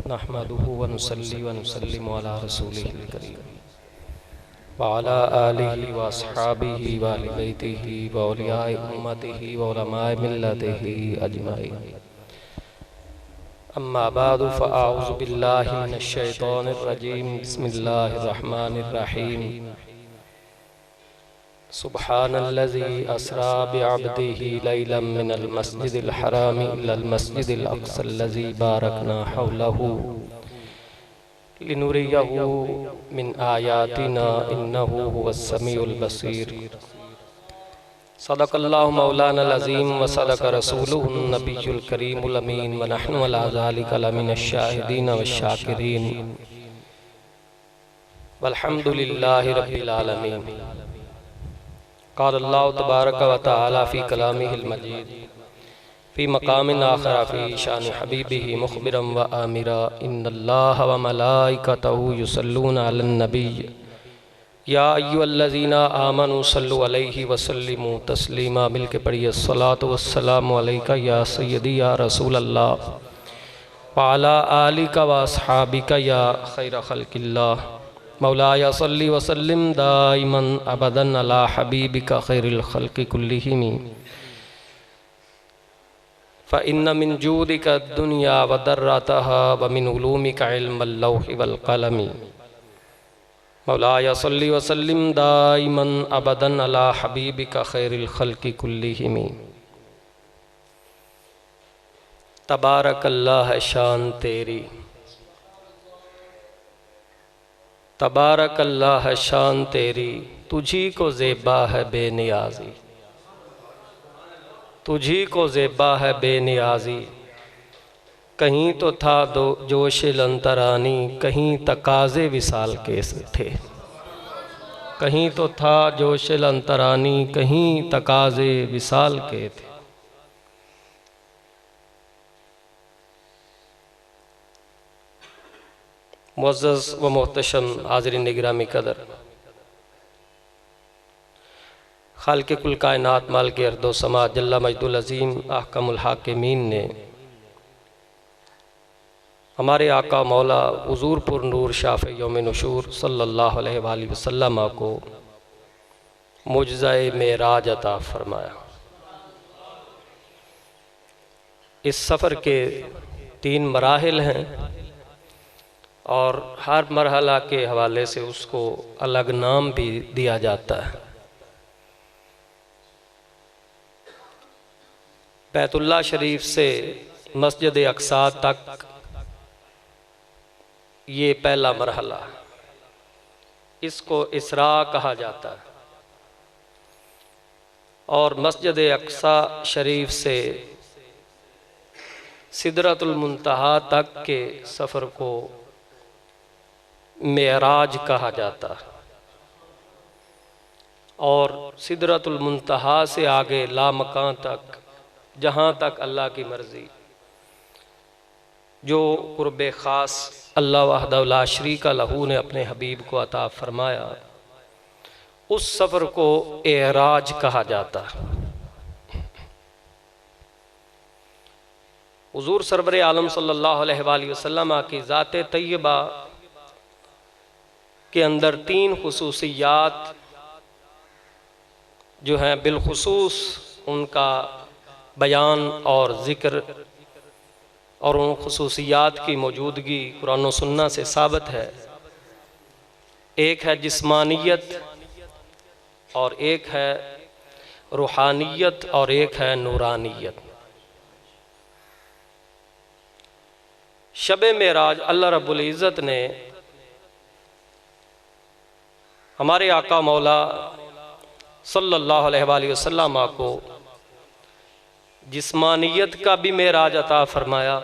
नहमदुहु व नुसल्ली व नुसल्लिमु अला रसूलिहिल करीम व अला आलिहि व अस्हाबिहि व अहलि बैतिहि व औलियाए उम्मतिहि व उलमाए मिल्लतिहि अजमाइन। अम्मा बादु फ़अऊज़ु बिल्लाहि मिनश शैतानिर रजीम। बिस्मिल्लाहिर रहमानिर रहीम। सुब्हानल्लज़ी अस्रा बिअब्दिही लैलन मिनल मस्जिदिल हरामि इलल मस्जिदिल अक़सल्लज़ी बारकना हौलहु लिनुरियहु मिन आयातिना इन्नहु हुवस समीउल बसीर। सदक़ल्लाहु मौलानल अज़ीम व सदक़ रसूलुहुन नबियुल करीमुल अमीन व नहनु अला ज़ालिका लमिनश शाहिदीन वश शाकिरीन वल्हम्दुलिल्लाहि रब्बिल आलमीन। क़ाल अल्लाहु तबारक व तआला फ़ी कलामिहिल मजीद फ़ी मक़ामिन आख़र फ़ी शान हबीबिही मुख़बिरन व आमिरा इन्नल्लाह व मलाइकतहु युसल्लूना अलन नबिय्य या अय्युहल्लज़ीना आमनू सल्लु अलैहि व सल्लिमू तस्लीमा। मिल के पढ़िए अस्सलातु वस्सलामु अलैका या सय्यदी या रसूल अल्लाह व अला आलिका व अस्हाबिका या खैर खल्क़िल्लाह। मौलाया सल्लि व सल्लिम दाइमन अबदन अला हबीबिका खैरिल खल्क़ि कुल्लिहिम फ़इन्न मिन जूदिका दुनिया व दर्रतहा व मिन उलूमिका इल्मल लौहि वल क़लमी। मौलाया सल्लि व सल्लिम दाइमन अबदन अला हबीबिका खैरिल खल्क़ि कुल्लिहिम। तबारकल्लाह शान तेरी, तबारकल्लाह शान तेरी, तुझी को ज़ेबा है बेनियाज़ी, तुझी को ज़ेबा है बेनियाज़ी। कहीं तो था दो जोश लंतरानी, कहीं तकाज़े विसाल के थे। कहीं तो था जोश लंतरानी, कहीं तकाज़े विसाल के थे। मुअज़्ज़ज़ व मोहतशम हाज़रीन निगरामी कदर, खालिक़े कुल कायनात मालिके अर्दो समा जल्ला मजदुल अज़ीम अहकमुल हाकिमीन ने हमारे आका मौला हुज़ूर पुर नूर शाफ़े यौम नुशूर सल्लल्लाहु अलैहि वसल्लम को मुजज़ाए मेराज अता फ़रमाया। इस सफ़र के 3 मराहिल हैं और हर मरहला के हवाले से उसको अलग नाम भी दिया जाता है। बैतुल्लाह शरीफ से मस्जिद अक़सा तक ये पहला मरहला, इसको इसरा कहा जाता है। और मस्जिद अक़सा शरीफ से सिदरतुल मुंतहा तक के सफ़र को मेराज कहा जाता है। और सिदरतुल मुंतहा से आगे लामकान तक, जहाँ तक अल्लाह की मर्ज़ी, जो कुर्बे ख़ास अल्लाह वहदहु ला शरीका लहू ने अपने हबीब को अता फ़रमाया, उस सफ़र को एराज कहा जाता है। हुज़ूर सरवर आलम सल्लल्लाहु अलैहि वसल्लम की ज़ात तय्यबा के अंदर 3 खुसूसियात जो हैं बिलखुसूस उनका बयान और ज़िक्र और उन खुसूसियात की मौजूदगी कुरान और सुन्ना से साबित है। एक है जिस्मानियत और एक है रूहानियत और एक है नूरानियत। शब मेराज अल्लाह रब्बुल इज़्ज़त ने हमारे आका मौला सल्लल्लाहु अलैहि वसल्लम को जिस्मानियत का भी मेराज अता फ़रमाया,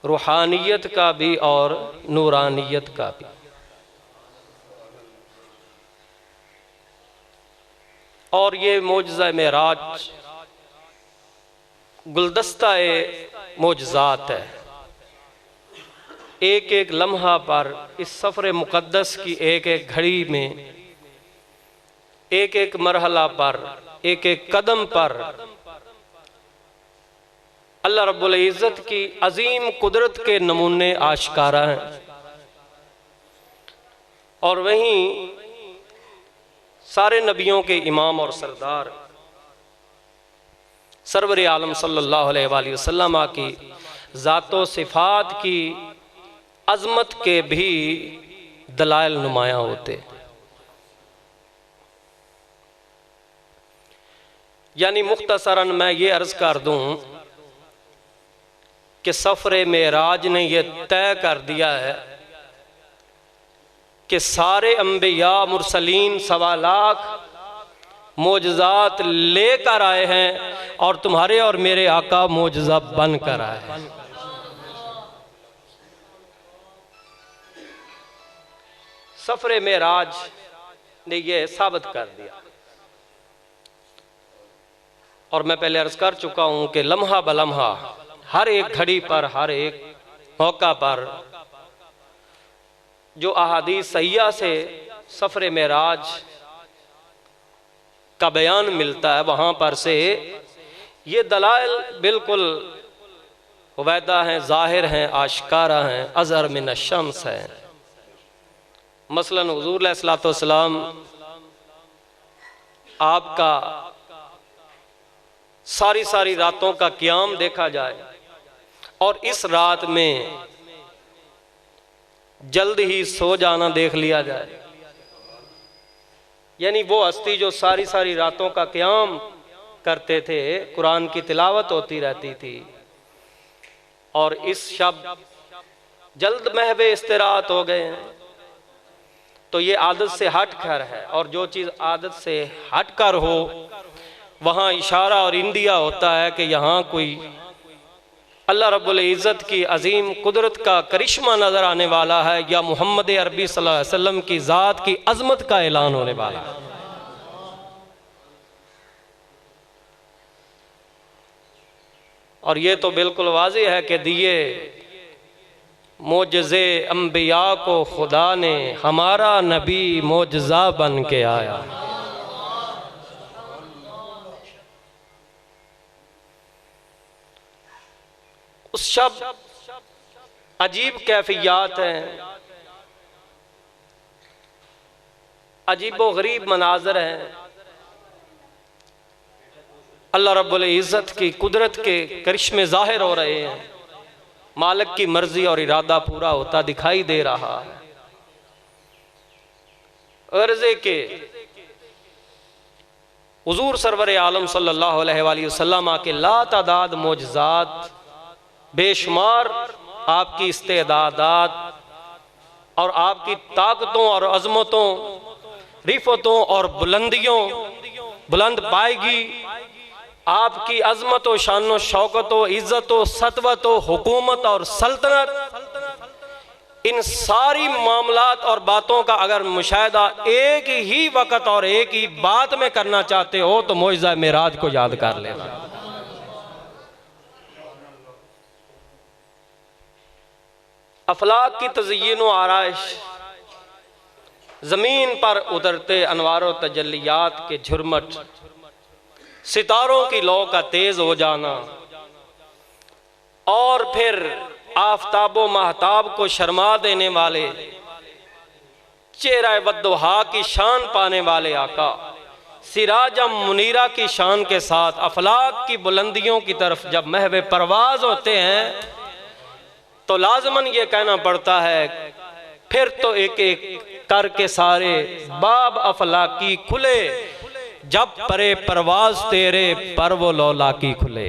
रूहानियत का भी और नूरानियत का भी। और ये मोजज़ा मेराज गुलदस्ता मोजज़ात है। एक एक लम्हा पर इस सफ़र मुक़द्दस की एक एक घड़ी में, एक एक मरहला पर, एक एक कदम पर अल्लाह रब्बुल इज़्ज़त की अजीम कुदरत के नमूने आश्कारा हैं। और वहीं सारे नबियों के इमाम और सरदार सरवर आलम सल्लल्लाहु अलैहि वसल्लम की ज़ातो सिफ़ात की अज़मत के भी दलाइल नुमायाँ होते। यानी मुख्तसरन मैं ये अर्ज़ कर दूँ कि सफ़र मेराज ने यह तय कर दिया है कि सारे अम्बिया मुरसलीन 1.25 लाख मोजज़ात लेकर आए हैं और तुम्हारे और मेरे आका मोजज़ा बन कर आए हैं। सफ़र मेराज ने यह साबित कर दिया। और मैं पहले अर्ज़ कर चुका हूँ कि लम्हा बलम्हा हर एक घड़ी पर, हर एक मौका पर जो अहादीस सहिया से सफ़र मेराज का बयान मिलता है, वहाँ पर से ये दलाइल बिल्कुल वाज़ेह हैं, ज़ाहिर हैं, आश्कारा हैं, अज़हर मिन अश-शम्स हैं। मसलन हुज़ूर अलैहिस्सलातु वस्सलाम आपका सारी रातों का क़ियाम देखा जाए और इस रात में जल्द ही सो जाना देख लिया जाए, यानी वो हस्ती जो सारी रातों का क़ियाम करते थे, कुरान की तिलावत होती रहती थी और इस शब जल्द महवे इस्तिराहत हो गए हैं, तो ये आदत से हट कर है। और जो चीज़ आदत से हट कर हो वहाँ इशारा और इंदिया होता है कि यहाँ कोई अल्लाह रब्बुल इज़्ज़त की अजीम कुदरत का करिश्मा नज़र आने वाला है या मोहम्मद अरबी सल्लल्लाहु अलैहि वसल्लम की ज़ात की अज़मत का ऐलान होने वाला है। और ये तो बिल्कुल वाज़ेह है कि दिए मोजज़े अम्बिया को खुदा ने, हमारा नबी मोजज़ा बन के आया। उस शब अजीब कैफियत हैं, अजीब व गरीब मनाजर हैं। अल्लाह रब्बुल इज़्ज़त की कुदरत के करिश्मे ज़ाहिर हो रहे हैं, मालिक की मर्जी और इरादा पूरा होता दिखाई दे रहा है। अर्ज़े के हुज़ूर सरवर आलम सल्लल्लाहु अलैहि वसल्लम के लातादाद मोजज़ात, बेशुमार आपकी इस्तेदादात और आपकी ताकतों और अज़मतों, रिफ़तों और बुलंदियों, बुलंद पाएगी आपकी अज़मत व शान व शौकत व इज़्ज़त व सतवत व हुकूमत और सल्तनत, इन सारी मामलात और बातों का अगर मुशाहिदा एक ही वक़्त और एक ही बात में करना चाहते हो तो मोइज़ा मेराज को याद कर लेना। अफलाक की तज़य्युन व आराइश, ज़मीन पर उतरते अनवार व तजल्लियात के झुरमट, सितारों की लौ का तेज़ हो जाना और फिर आफ़ताब व महताब को शर्मा देने वाले, चेहरा वद्दुहा की शान पाने वाले आका, सिराजा मुनीरा की शान के साथ अफलाक की बुलंदियों की तरफ जब महवे परवाज होते हैं तो लाज़मन ये कहना पड़ता है फिर तो एक एक करके सारे बाब अफलाकी खुले, जब परे परवाज तेरे पर वो लौला की खुले।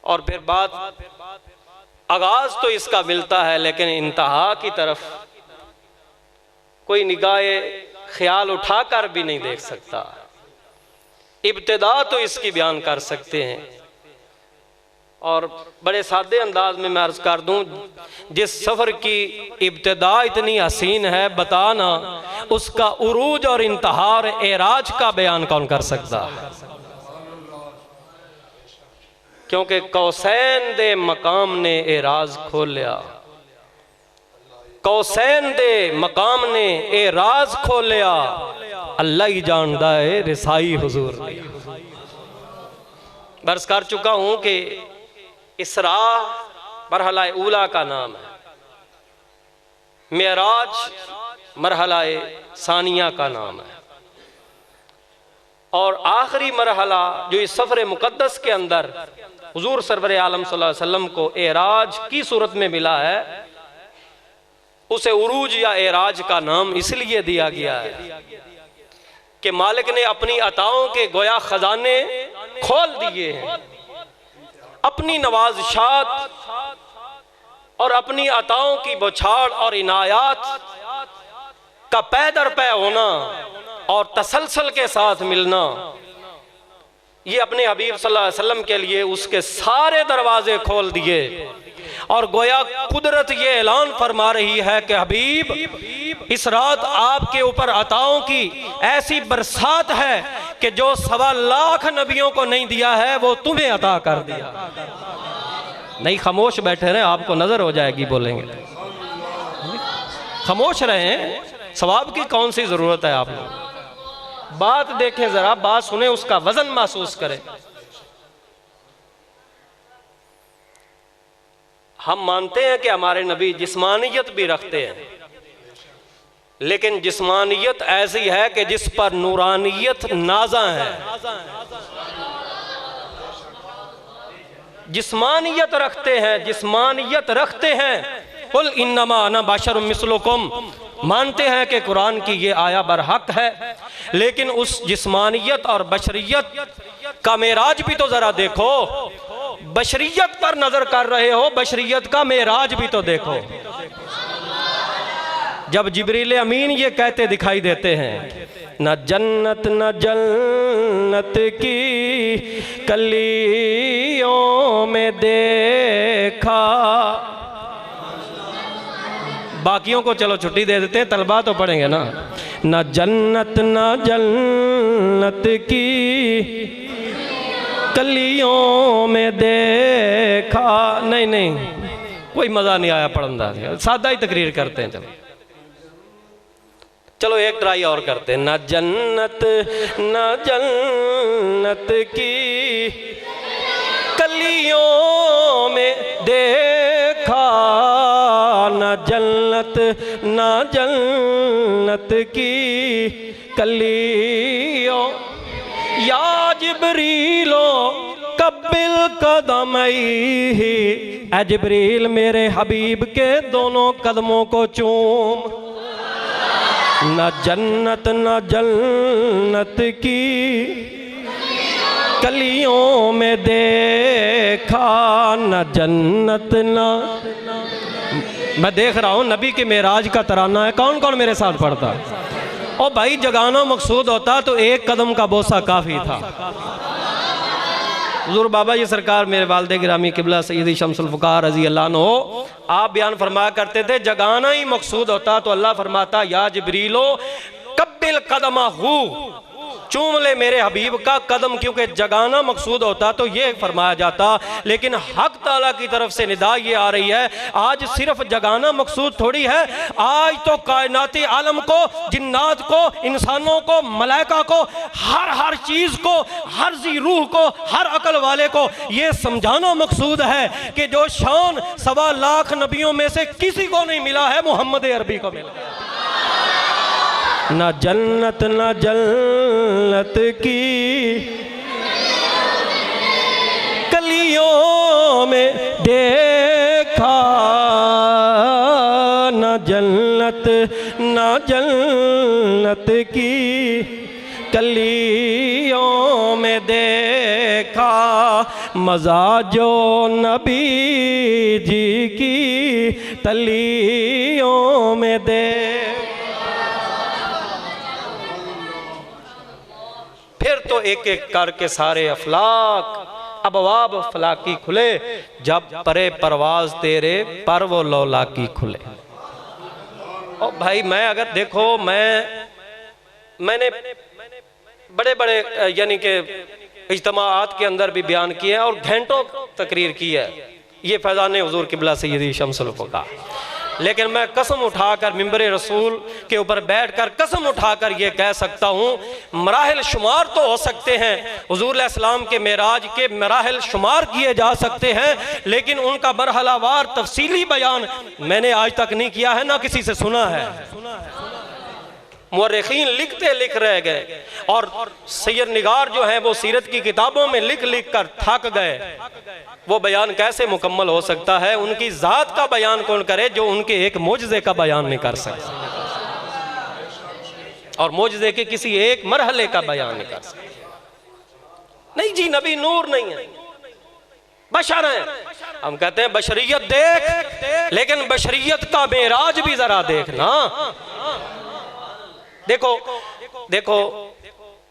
और फिर बात आगाज तो इसका मिलता है, लेकिन इंतहा की तरफ कोई निगाहे ख्याल उठाकर भी नहीं देख सकता। इब्तिदा तो इसकी बयान कर सकते हैं और बड़े सादे अंदाज में मैं अर्ज कर दूं, जिस सफ़र की इब्तिदा इतनी हसीन है, बताना उसका उरूज और इंतहा और एराज का बयान कौन कर सकता है। क्योंकि कौसैन दे मकाम ने एराज खोलिया, कौसैन दे मकाम ने एराज खोलिया, अल्लाह ही जानदा है रिसाई हुजूर दी। बर्स कर चुका हूं कि इसरा मरहला ऊला का नाम है, मेराज मरहला सानिया का नाम है, और आखिरी मरहला जो इस सफ़र मुक़द्दस के अंदर हुजूर सरवर आलम सल्लल्लाहु अलैहि वसल्लम को एराज की सूरत में मिला है, उसे उरूज या एराज का नाम इसलिए दिया गया है कि मालिक ने अपनी अताओं के गोया खजाने खोल दिए हैं, अपनी नवाज़शात और अपनी अताओं की बौछार और इनायात का पै दर पै होना और तसलसल के साथ मिलना, ये अपने हबीब सल्लल्लाहु अलैहि वसल्लम के लिए उसके सारे दरवाजे खोल दिए। और गोया कुदरत ये ऐलान फरमा रही है कि हबीब इस रात आपके ऊपर अताओं की ऐसी बरसात है कि जो 1.25 लाख नबियों को नहीं दिया है वो तुम्हें अता कर दिया। नहीं, खामोश बैठे रहे, आपको नजर हो जाएगी बोलेंगे, खामोश रहे, सवाब की कौन सी जरूरत है। आप लोग बात देखें जरा, बात सुने, उसका वजन महसूस करें। हम मानते हैं कि हमारे नबी जिस्मानियत भी रखते हैं, लेकिन जिस्मानियत ऐसी है कि जिस पर नूरानियत नाज़ा है। जिस्मानियत रखते हैं, जिस्मानियत रखते हैं। कुल इन्नमा अना बशरुम मिस्लुकुम, मानते हैं कि कुरान की ये आया बरहक है, लेकिन उस जिस्मानियत और बशरियत का मेराज भी तो जरा देखो। बशरियत पर नजर कर रहे हो, बशरियत का मेराज भी तो देखो। जब जिब्रील अमीन ये कहते दिखाई देते हैं, न जन्नत न जन्नत की कलियों में देखा। बाकियों को चलो छुट्टी दे देते हैं, तलबा तो पढ़ेंगे ना। न जन्नत न जन्नत की कलियों में देखा। नहीं नहीं, कोई मज़ा नहीं आया पढ़ना, सादा ही तकरीर करते हैं। चलो चलो एक ट्राई और करते हैं। न जन्नत न जन्नत की कलियों में देखा, न जन्नत न जन्नत की कलियों। या जिब्रीलो कब्बिल कदमई, ऐ जिब्रील मेरे हबीब के दोनों कदमों को चूम। न जन्नत न जन्नत की कलियों में देखा, न जन्नत न। मैं देख रहा हूँ नबी के मेराज का तराना है, कौन कौन मेरे साथ पढ़ता है? और भाई जगाना मकसूद होता तो एक कदम का बोसा काफ़ी था। हुजूर बाबा जी सरकार मेरे वालिद गिरामी किबला सैयदी शम्सुल फ़ुक़हा रज़ी अल्लाह अन्हु आप बयान फरमाया करते थे, जगाना ही मकसूद होता तो अल्लाह फरमाता या जिब्रीलो कब्बिल कदमहू, चूम ले मेरे हबीब का कदम, क्योंकि जगाना मकसूद होता तो ये फरमाया जाता। लेकिन हक ताला की तरफ से निदा ये आ रही है, आज सिर्फ जगाना मकसूद थोड़ी है, आज तो कायनाती आलम को, जिन्नात को, इंसानों को, मलाइका को, हर चीज़ को, हर जी रूह को, हर अकल वाले को ये समझाना मकसूद है कि जो शान 1.25 लाख नबियों में से किसी को नहीं मिला है, मोहम्मद अरबी को मिला। न जन्नत न जन्नत की कलियों में देखा, न जन्नत न जन्नत की कलियों में देखा। मज़ा जो नबी जी की तलियों में दे। फिर तो एक एक करके सारे अफलाक अबवाब फलाकी खुले, जब परे परवाज तेरे पर वो लौलाकी खुले। और भाई मैं अगर देखो, मैंने बड़े बड़े यानी कि इज्तिमाआत के अंदर भी बयान किए हैं और घंटों तकरीर की है। ये फैज़ान हुज़ूर क़िबला सय्यदी शम्सुल फ़ुक़हा लेकिन मैं कसम उठाकर मिंबर रसूल के ऊपर बैठकर कसम उठाकर ये कह सकता हूँ मराहिल शुमार तो हो सकते हैं, हुजूर अलैहिस्सलाम के मेराज के मराहिल शुमार किए जा सकते हैं, लेकिन उनका मरहलावार तफसीली बयान मैंने आज तक नहीं किया है, ना किसी से सुना है। मुअर्रिखीन लिखते लिख रह गए और सैयद निगार जो है वो सीरत की किताबों में लिख लिख कर थक गए। वो बयान कैसे मुकम्मल हो सकता है? उनकी ज़ात का बयान कौन करे जो उनके एक मोजज़े का बयान नहीं कर सकता, और मोजज़े के किसी एक मरहले का बयान नहीं कर सकता। नहीं जी, नबी नूर नहीं है, बशर है। हम कहते हैं बशरियत देख, लेकिन बशरियत का मेराज भी जरा देखना। देखो देखो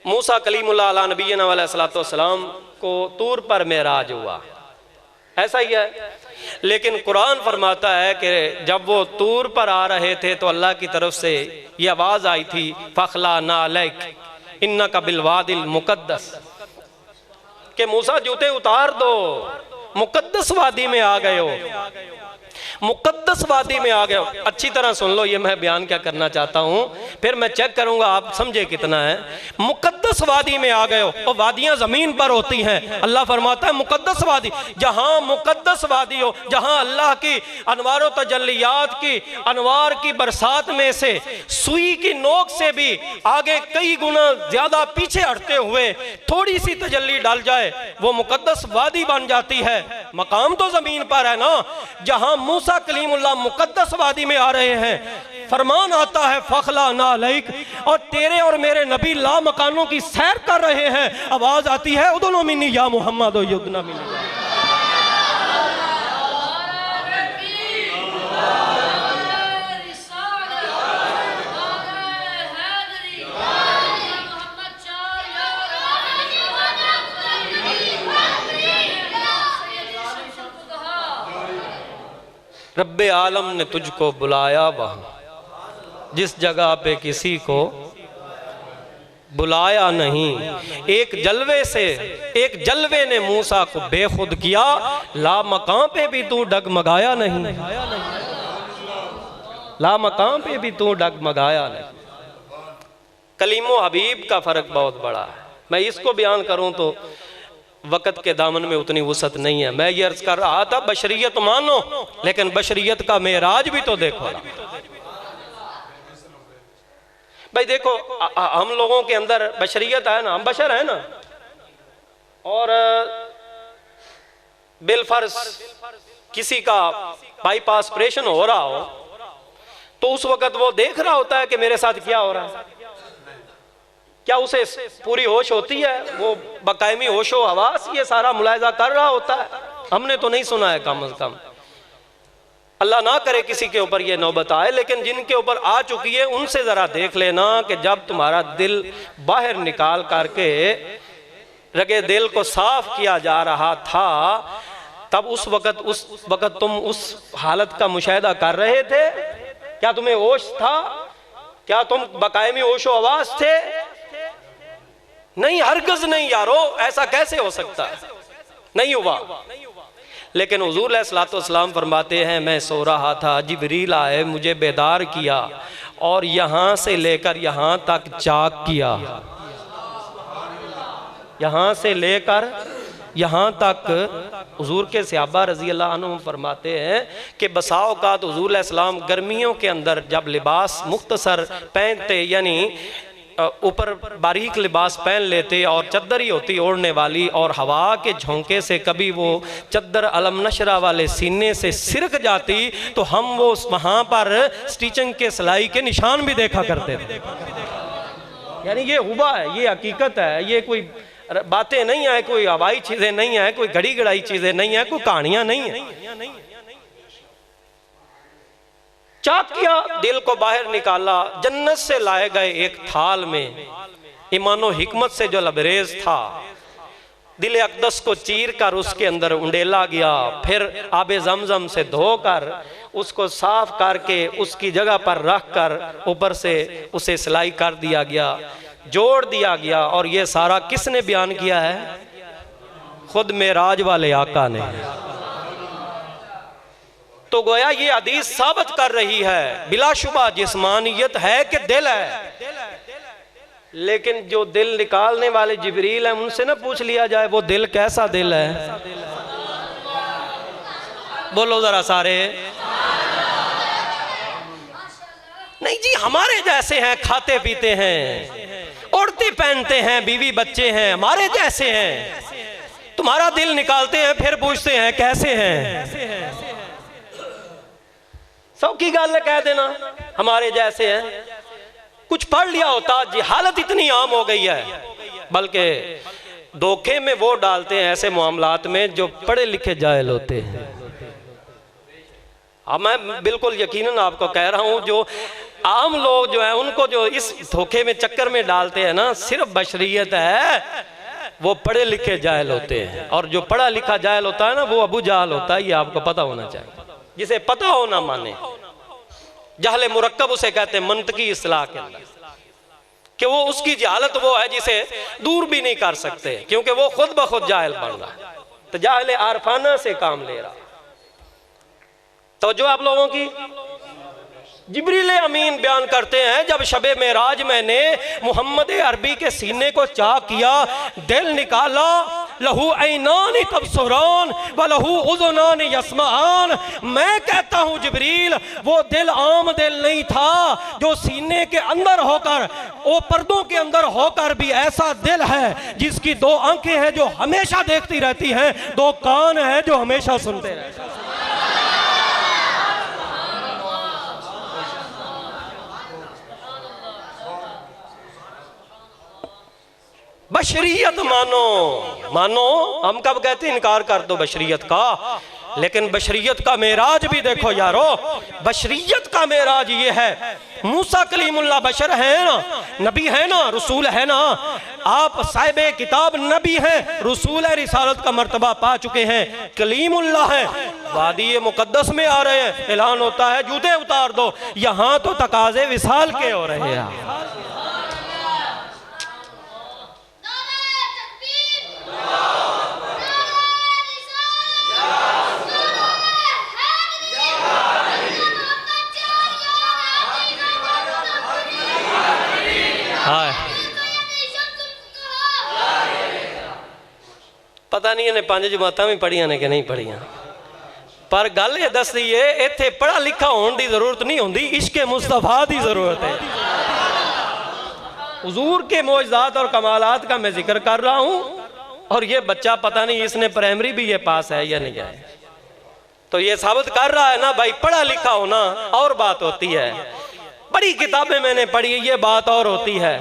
मूसा कलीमुल्लाह अला नबीना अलैहिस्सलातु वस्सलाम को तूर पर मेराज हुआ, ऐसा ही है। लेकिन कुरान फरमाता है कि जब वो तूर पर आ रहे थे तो अल्लाह की तरफ से ये आवाज़ आई थी, फ़खला नालैक इन्नका बिलवादिल मुक़द्दस, कि मूसा जूते उतार दो, मुक़द्दस वादी में आ गए हो, मुक़द्दस वादी में आ गए हो। अच्छी तरह सुन लो, ये मैं बयान क्या करना चाहता हूँ, फिर मैं चेक करूंगा आप समझे कितना है। मुक़द्दस वादी में आ गए हो, और वादियाँ ज़मीन पर होती हैं। अल्लाह फरमाता है मुक़द्दस वादी, जहाँ मुक़द्दस वादी हो, जहाँ अल्लाह की अनवार व तजल्लियात की अनवार की बरसात में से सुई की नोक से भी आगे कई गुना ज़्यादा पीछे हटते हुए थोड़ी सी तजल्ली डाल जाए, वो मुक़द्दस वादी बन जाती है। मकाम तो ज़मीन पर है ना। जहाँ मूसा कलीमुल्लाह मुक़द्दस वादी में आ रहे हैं, फरमान आता है फ़खला नालैक, और तेरे और मेरे नबी ला मकानों की सैर कर रहे हैं, आवाज़ आती है उदनु मिन्नी या मोहम्मद युदना मिन्नी। रब्बे आलम ने तुझको बुलाया वहाँ जिस जगह पे किसी को बुलाया नहीं। एक जलवे से, एक जलवे ने मूसा को बेखुद किया, ला मकाम पे भी तू डगमगाया नहीं, ला मकाम पे भी तू डगमगाया नहीं। कलीमो हबीब का फ़र्क बहुत बड़ा है। मैं इसको बयान करूँ तो वक़्त के दामन में उतनी वसअत नहीं है। मैं ये अर्ज कर रहा था बशरियत मानो, लेकिन बशरियत का मेराज भी तो देखो भाई। देखो हम लोगों के अंदर बशरियत है ना, हम बशर है ना, और बिलफर्ज किसी का बाईपास ऑपरेशन हो रहा हो तो उस वक़्त वो देख रहा होता है कि मेरे साथ क्या हो रहा है। क्या उसे पूरी होश होती है? वो बकायमी होशो हवास ये सारा मुलाहिजा कर रहा होता है? हमने तो नहीं सुना है कम अज कम। अल्लाह ना करे किसी के ऊपर ये नौबत आए, लेकिन जिनके ऊपर आ चुकी है उनसे ज़रा देख लेना कि जब तुम्हारा दिल बाहर निकाल करके रगे दिल को साफ किया जा रहा था, तब उस वक़्त तुम उस हालत का मुशाहिदा कर रहे थे? क्या तुम्हें होश था? क्या तुम बकायमी होशो आवाज थे? नहीं, हरगिज़ नहीं यारो, ऐसा कैसे हो सकता है? नहीं हुआ। लेकिन हुजूर अलैहिस्सलातु वस्सलाम फरमाते हैं, मैं सो रहा था, जिब्रील आए, मुझे बेदार किया और यहाँ से लेकर यहाँ तक चाक किया, यहाँ से लेकर यहाँ तक। हुजूर के सहाबा रज़ी अल्लाह अन्हुम फरमाते हैं कि बसा औक़ात हुजूर अलैहिस्सलाम गर्मियों के अंदर जब लिबास मुख्तसर पहनते, यानी ऊपर बारीक लिबास पहन लेते और चद्दर ही होती ओढ़ने वाली, और हवा के झोंके से कभी वो चद्दर अलम नशरा वाले सीने से सिरक जाती तो हम वो वहाँ पर स्टिचिंग के सिलाई के निशान भी देखा करते थे। यानी ये हुआ है, ये हकीकत है, ये कोई बातें नहीं है, कोई हवाई चीजें नहीं है, कोई घड़ी गड़ाई चीजें नहीं है, कोई कहानियां नहीं है। चाक किया, दिल को बाहर निकाला, जन्नत से लाए गए एक थाल में ईमानो हिकमत से जो लबरेज था, दिल अक़दस को चीर कर उसके अंदर उंडेला गया, फिर आबे ज़मज़म से धोकर उसको साफ करके उसकी जगह पर रख कर ऊपर से उसे सिलाई कर दिया गया, जोड़ दिया गया। और ये सारा किसने बयान किया है? खुद मेराज वाले आका ने। तो गोया ये हदीस साबित कर रही है बिलाशुबा जिस्मानियत है कि दिल है। लेकिन जो दिल निकालने वाले जिब्रील हैं उनसे ना पूछ लिया जाए वो दिल कैसा दिल है। बोलो जरा सारे। नहीं जी, हमारे जैसे हैं, खाते पीते हैं, उड़ते पहनते हैं, बीवी बच्चे हैं, हमारे जैसे हैं। तुम्हारा दिल निकालते हैं फिर पूछते हैं कैसे हैं। सब की गल कह देना हमारे जैसे हैं। कुछ पढ़ लिया होता, हालत इतनी आम हो गई है, बल्कि धोखे में वो डालते हैं ऐसे मामलात में जो पढ़े लिखे जाहिल होते हैं। अब मैं बिल्कुल यकीनन आपको कह रहा हूं, जो आम लोग जो है उनको जो इस धोखे में चक्कर में डालते हैं ना, सिर्फ बशरियत है, वो पढ़े लिखे जाहिल होते हैं। और जो पढ़ा लिखा जाहिल होता है ना, वो अबू जहल होता है। ये आपको पता होना चाहिए। जिसे पता हो ना माने, जहले मुरक्कब उसे कहते हैं मंतकी इस्लाह के अंदर, कि वो उसकी जहालत वो है जिसे दूर भी नहीं कर सकते, क्योंकि वो खुद ब खुद जाहिल बन रहा है। तो जाहिल आरफाना से काम ले रहा। तो जो आप लोगों की जिब्रील अमीन बयान करते हैं, जब शबे मेराज मैंने मोहम्मद अरबी के सीने को चाक किया, दिल निकाला, लहू ऐनान तबसुरान व लहू उज़ुनान यस्माआन। मैं कहता हूँ जिब्रील, वो दिल आम दिल नहीं था जो सीने के अंदर होकर, वो पर्दों के अंदर होकर भी ऐसा दिल है जिसकी दो आंखें हैं जो हमेशा देखती रहती हैं, दो कान हैं जो हमेशा सुनते रहते हैं। बशरियत मानो, मानो। हम कब कहते हैं इनकार कर दो बशरियत का, लेकिन बशरियत का मेराज भी देखो यारो। बशरियत का मेराज ये है, मूसा कलीमुल्लाह बशर है ना, नबी है ना, रसूल है ना। आप साहिबे किताब नबी हैं, रसूल रिसालत का मर्तबा पा चुके हैं, कलीमुल्लाह है। वादी मुकद्दस में आ रहे हैं, ऐलान होता है जूते उतार दो। यहाँ तो तकाजे विसाल के हो रहे हैं। पता नहीं इन्हें 5 जमात भी पढ़िया ने कि नहीं पढ़िया, पर गल ये दसदी है इत्थे पढ़ा लिखा होने की जरूरत नहीं होती, इश्क मुस्तफा की जरूरत है। हुजूर के मौजज़ात और कमालात का मैं जिक्र कर रहा हूँ। और ये बच्चा पता नहीं इसने प्राइमरी भी ये पास है या नहीं है, तो ये साबित कर रहा है ना भाई, पढ़ा लिखा होना और बात होती है। बड़ी किताबें मैंने पढ़ी, ये बात और होती है।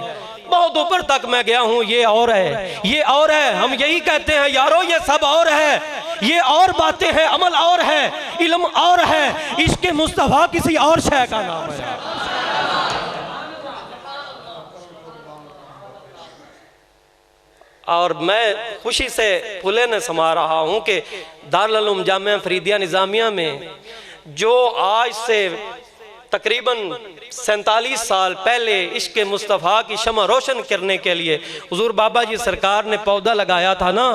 बहुत ऊपर तक मैं गया हूं, ये और है, ये और है। हम यही कहते हैं यारो, ये सब और है, ये और बातें हैं, अमल और है, इल्म और है, इश्क मुस्तफा किसी और शय का नाम है। और मैं खुशी से फुले न समा रहा हूं कि दारुल उलूम जामिया फरीदिया निज़ामिया में जो आज से तकरीबन 47 साल पहले इश्क मुस्तफ़ा की शमा रोशन करने के लिए हुजूर बाबा जी सरकार ने पौधा लगाया था ना,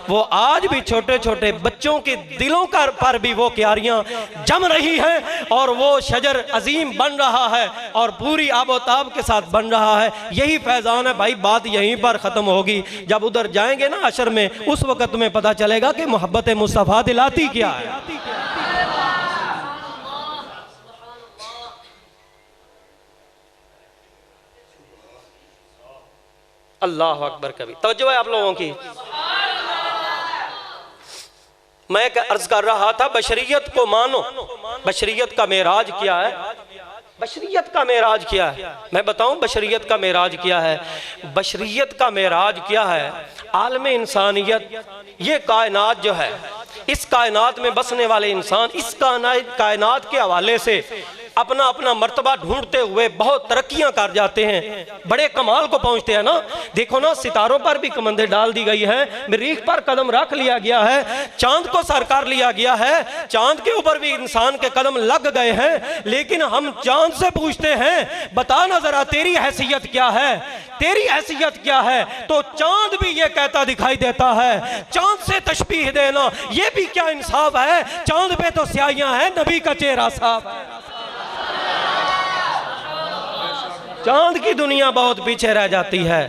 वो आज भी छोटे छोटे बच्चों के दिलों पर भी वो क्यारियां जम रही हैं और वो शजर अजीम बन रहा है और पूरी आबोताब के साथ बन रहा है। यही फैज़ान है भाई। बात यहीं पर ख़त्म होगी, जब उधर जाएंगे ना अशर में, उस वक़्त में पता चलेगा कि मोहब्बत मुस्तफ़ा दिलाती क्या है। अल्लाह अकबर। कभी तवज्जो है आप लोगों की। मैं अर्ज कर रहा था बशरियत को मानो। बशरियत का मेराज क्या है? बशरियत का मेराज क्या है? मैं बताऊं बशरियत का मेराज क्या है। बशरियत का मेराज क्या है? आलम इंसानियत, ये कायनात जो है, इस कायनात में बसने वाले इंसान इस कायनात के हवाले से अपना अपना मर्तबा ढूंढते हुए बहुत तरक्कियां कर जाते हैं, बड़े कमाल को पहुंचते हैं ना। देखो ना, सितारों पर भी कमंदे डाल दी गई है, मरीख पर कदम रख लिया गया है, चांद को सर कर लिया गया है, चांद के ऊपर भी इंसान के कदम लग गए हैं। लेकिन हम चांद से पूछते हैं, बता ना जरा तेरी हैसियत क्या है? तेरी हैसियत क्या है? तो चांद भी ये कहता दिखाई देता है। चांद से तशबीह देना ये भी क्या इंसाफ है? चांद पे तो स्याहियां हैं, नबी का चेहरा साफ है। चांद की दुनिया बहुत पीछे रह जाती है,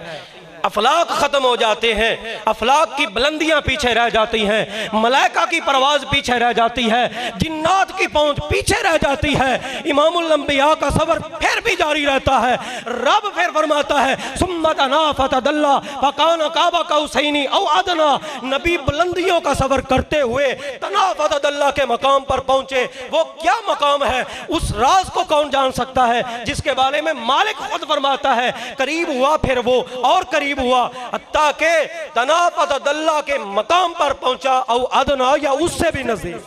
अफलाक खत्म हो जाते हैं, अफलाक की बुलंदियां पीछे रह जाती हैं, मलाइका की परवाज पीछे रह जाती है, जिन्नात की पहुंच पीछे रह जाती है, इमामुल अंबिया का सफर फिर भी जारी रहता है। रब फिर फरमाता है सुम्मा तना फतदल्ला फकाना काबा कौसैनी औ अदना। नबी बुलंदियों का सफर करते हुए तना फतदल्ला के मकाम पर पहुंचे। वो क्या मकाम है? उस राज को कौन जान सकता है जिसके बारे में मालिक खुद फरमाता है करीब हुआ, फिर वो और करीब हुआ, हत्ता के तनाफतदल्ला के मकाम पर पहुंचा, औ अदना या उससे भी नजदीक।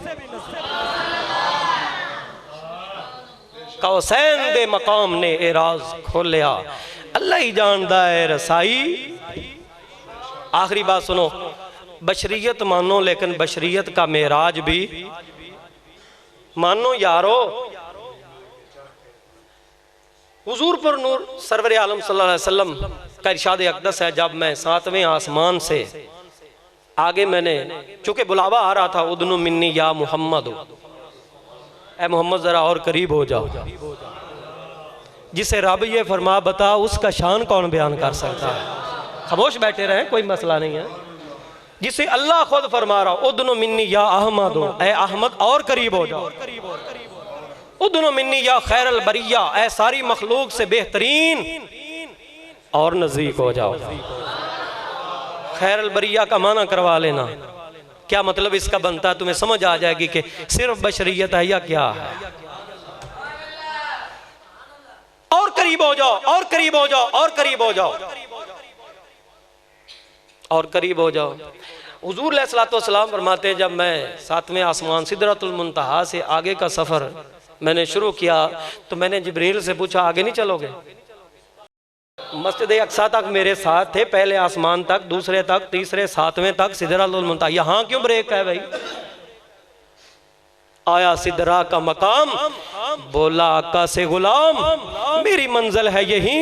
कौसैन दे मकाम ने एराज खोलिया, अल्लाह ही जानदा है रसाई। आखिरी बात सुनो, बशरियत मानो लेकिन बशरियत का मेराज भी मानो यारो। हुजूर पर नूर सरवर आलम सल्लल्लाहु अलैहि वसल्लम का इरशाद अक़दस है, जब मैं 7वें आसमान से आगे मैंने, चूंकि बुलावा आ रहा था, उदनु मिन्नी या मोहम्मद, ए मोहम्मद जरा और करीब हो जाओ। जिसे रब ये फरमा बता उसका शान कौन बयान कर सकता है? खामोश बैठे रहे, कोई मसला नहीं है। जिसे अल्लाह खुद फरमा रहा, उदनु मिन्नी या अहमद, ए अहमद और करीब हो जाओ। उदनु मिन्नी या खैरल बरिया, ए सारी मखलूक से बेहतरीन और नजदीक हो जाओ। खैरल बरिया का माना करवा लेना, क्या मतलब इसका बनता है? तुम्हें समझ आ जाएगी कि सिर्फ बशरियत है या क्या है। और करीब हो जाओ, और करीब हो जाओ, और करीब हो जाओ, और करीब हो जाओ। हुजूर अलैहिस्सलातु वस्सलाम फरमाते हैं, जब मैं 7वें आसमान सिदरतुल मुंतहा से आगे का सफर मैंने शुरू किया तो मैंने जिब्रील से पूछा आगे नहीं चलोगे? मस्जिद अक्सा तक मेरे साथ थे, पहले आसमान तक, दूसरे तक, तीसरे, 7वें तक, सिदरतुल मुंतहा। यहाँ क्यों ब्रेक है भाई? आया सिदरा का मकाम, बोला आका से गुलाम मेरी मंजिल है यहीं,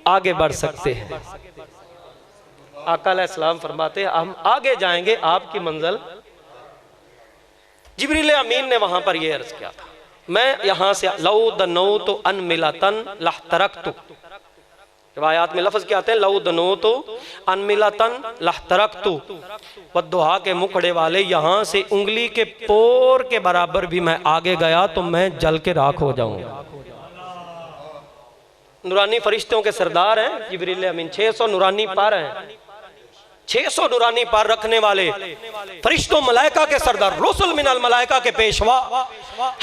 आगे बढ़ सकते हैं। आका अलैहिस्सलाम फरमाते हैं हम आगे जाएंगे, आपकी मंजिल। जिब्रील अमीन ने वहां पर यह अर्ज किया था, मैं यहां से लौ दनो तो अन मिलातन लहतरकतु। रिवायात में लफ्ज क्या आते हैं? लौ दनो तो अन मिलातन लहतरकतु। वद्दुहा के मुखड़े वाले, यहाँ से उंगली के पोर के बराबर भी मैं आगे गया तो मैं जल के राख हो जाऊंगा। नूरानी फरिश्तों के सरदार हैं जिब्रील अमीन, 600 नूरानी पार हैं, 600 नूरानी पार रखने वाले फरिश्तों मलाइका के सरदार, रसूल मिनल मलाइका के पेशवा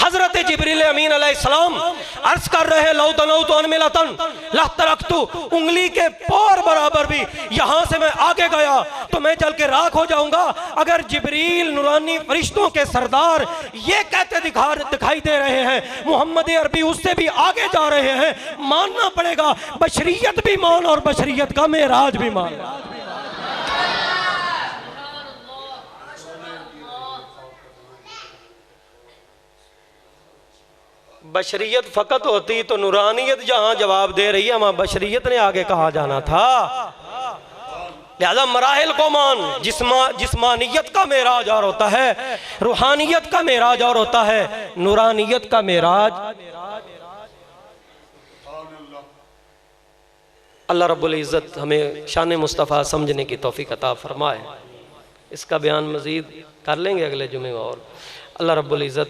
हजरत जिब्रील अमीन अलैहिस्सलाम अर्ज कर रहे हैं, लौ तनौतु अन मिलतन लहतरकतु, उंगली के पोर बराबर भी यहाँ से मैं आगे गया तो मैं जल के राख हो जाऊंगा। अगर जिब्रील नूरानी फरिश्तों के सरदार ये कहते दिखाई दे रहे हैं, मोहम्मद अरबी उससे भी आगे जा रहे हैं, मानना पड़ेगा बशरियत भी मान और बशरियत का मेराज भी मान। बशरियत फकत होती तो नूरानियत जहां जवाब दे रही है, वहां बशरियत ने आगे कहा जाना था। लिहाजा मराहिल को मान, जिस्मानियत का मेराज और होता है, रूहानियत का मेराज और होता है, नूरानियत का मेराज। अल्लाह रब्बुल इज़्ज़त हमें शान मुस्तफ़ा समझने की तौफीक अता फरमाए। इसका बयान मज़ीद कर लेंगे अगले जुमे और। अल्लाह रब्बुल इज़्ज़त